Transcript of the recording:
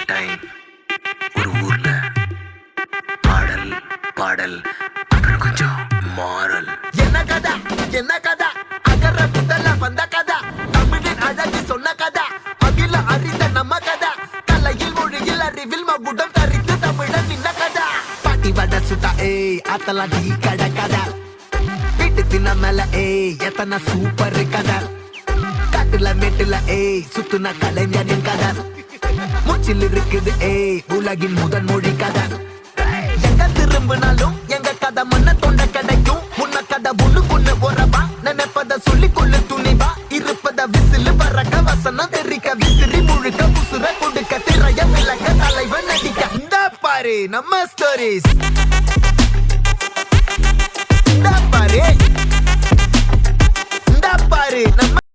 Time ஒரு ஊர்ல பாடல் பாடல் அப்புறம் கொஞ்சம் மாறல். என்ன கதா அகர புதல வந்த கதா தமிழின் அழகு சொன்ன கதா அகில அறிந்த நம்ம கதா கலையில் மொழியில் அறிவில் மகுடம் தரித்து தமிழன் நின்ன கதா பாட்டி வட சுட்டா அத்தலா டீ கட கதா வீட்டு தின்ன மேல எத்தனை சூப்பர் கதா காட்டுல மேட்டுல சுத்துன கலைஞனின் கதா மூச்சில் இருக்குது உலகின் முதன் மொழி கதா எங்க திரும்பினாலும் எங்க கதை மண்ண தொண்ட கிடைக்கும் முன்ன கதை ஒண்ணு உறவா நினைப்பத சொல்லி கொள்ளு துணிவா இருப்பத விசிலு பறக்க வசனம் தெரிக்க விசிறி முழுக்க புசுர கொடுக்க திரைய விளக்க தலைவன் நடிக்க இந்த பாரு நம்ம ஸ்டோரிஸ் இந்த பாரு நம்ம